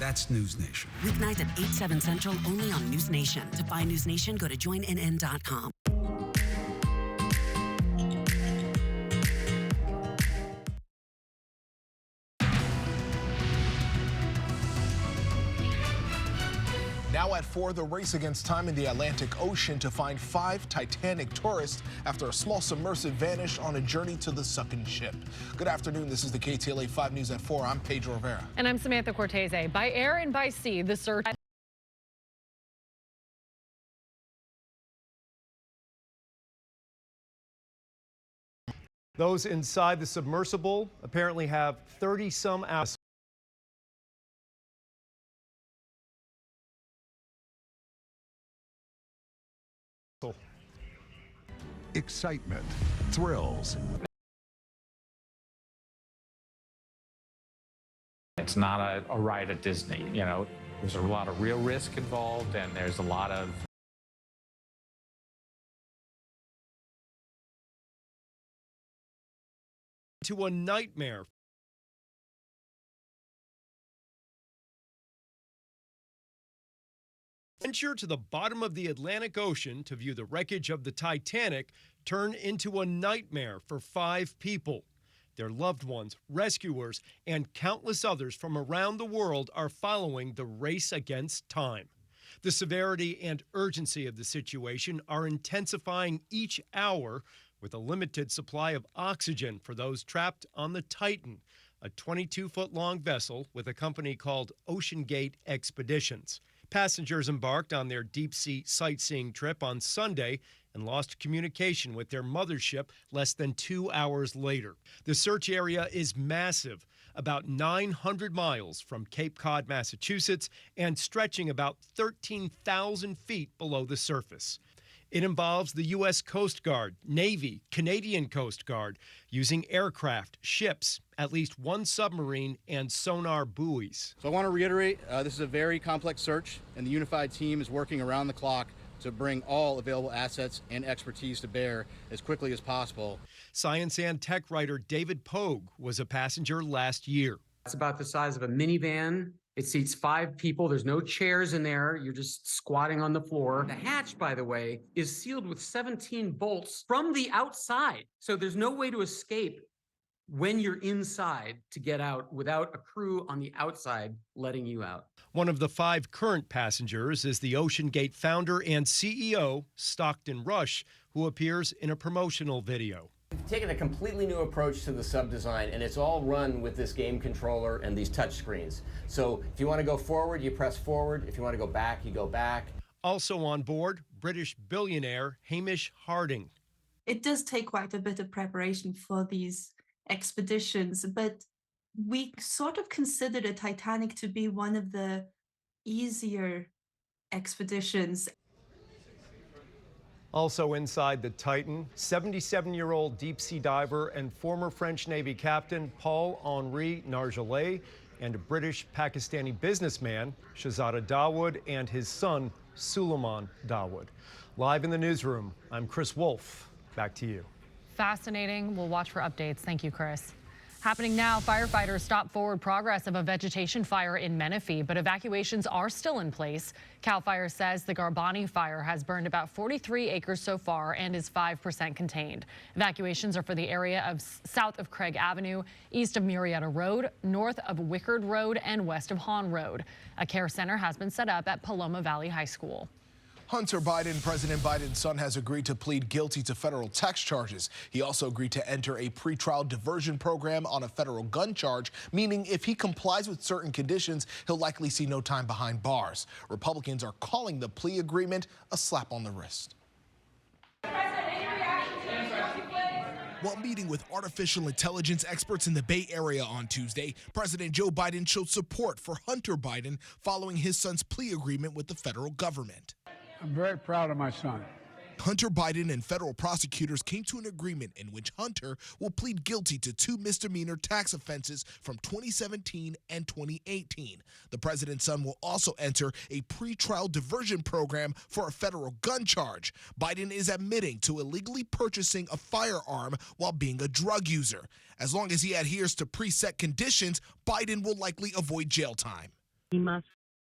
That's News Nation. Weeknights at 8, 7 Central, only on News Nation. To find News Nation, go to joinnn.com. Now at 4, the race against time in the Atlantic Ocean to find 5 Titanic tourists after a small submersive vanished on a journey to the sunken ship. Good afternoon. This is the KTLA 5 News at 4. I'm Pedro Rivera. And I'm Samantha Cortese. By air and by sea, the search. Those inside the submersible apparently have 30-some hours. Excitement, thrills. It's not a ride at Disney, you know. There's a lot of real risk involved, and there's a lot of to a nightmare. Venture to the bottom of the Atlantic Ocean to view the wreckage of the Titanic turn into a nightmare for 5 people. Their loved ones, rescuers, and countless others from around the world are following the race against time. The severity and urgency of the situation are intensifying each hour with a limited supply of oxygen for those trapped on the Titan, a 22-foot-long vessel with a company called Ocean Gate Expeditions. Passengers embarked on their deep-sea sightseeing trip on Sunday and lost communication with their mothership less than 2 hours later. The search area is massive, about 900 miles from Cape Cod, Massachusetts, and stretching about 13,000 feet below the surface. It involves the U.S. Coast Guard, Navy, Canadian Coast Guard, using aircraft, ships, at least 1 submarine, and sonar buoys. So I want to reiterate, this is a very complex search, and the unified team is working around the clock to bring all available assets and expertise to bear as quickly as possible. Science and tech writer David Pogue was a passenger last year. It's about the size of a minivan. It seats 5 people. There's no chairs in there. You're just squatting on the floor. The hatch, by the way, is sealed with 17 bolts from the outside. So there's no way to escape when you're inside to get out without a crew on the outside letting you out. One of the 5 current passengers is the Ocean Gate founder and CEO, Stockton Rush, who appears in a promotional video. We've taken a completely new approach to the sub design, and it's all run with this game controller and these touch screens. So if you want to go forward, you press forward. If you want to go back, you go back. Also on board, British billionaire Hamish Harding. It does take quite a bit of preparation for these expeditions, but we sort of consider the Titanic to be one of the easier expeditions. Also inside the Titan, 77-year-old deep-sea diver and former French Navy captain Paul-Henri Nargeolet and a British-Pakistani businessman, Shahzada Dawood, and his son, Suleiman Dawood. Live in the newsroom, I'm Chris Wolf. Back to you. Fascinating. We'll watch for updates. Thank you, Chris. Happening now, firefighters stop forward progress of a vegetation fire in Menifee, but evacuations are still in place. CAL FIRE says the Garbani fire has burned about 43 acres so far and is 5% contained. Evacuations are for the area of south of Craig Avenue, east of Murrieta Road, north of Wickard Road, and west of Hahn Road. A care center has been set up at Paloma Valley High School. Hunter Biden, President Biden's son, has agreed to plead guilty to federal tax charges. He also agreed to enter a pretrial diversion program on a federal gun charge, meaning if he complies with certain conditions, he'll likely see no time behind bars. Republicans are calling the plea agreement a slap on the wrist. While meeting with artificial intelligence experts in the Bay Area on Tuesday, President Joe Biden showed support for Hunter Biden following his son's plea agreement with the federal government. I'm very proud of my son. Hunter Biden and federal prosecutors came to an agreement in which Hunter will plead guilty to 2 misdemeanor tax offenses from 2017 and 2018. The president's son will also enter a pretrial diversion program for a federal gun charge. Biden is admitting to illegally purchasing a firearm while being a drug user. As long as he adheres to preset conditions, Biden will likely avoid jail time. He must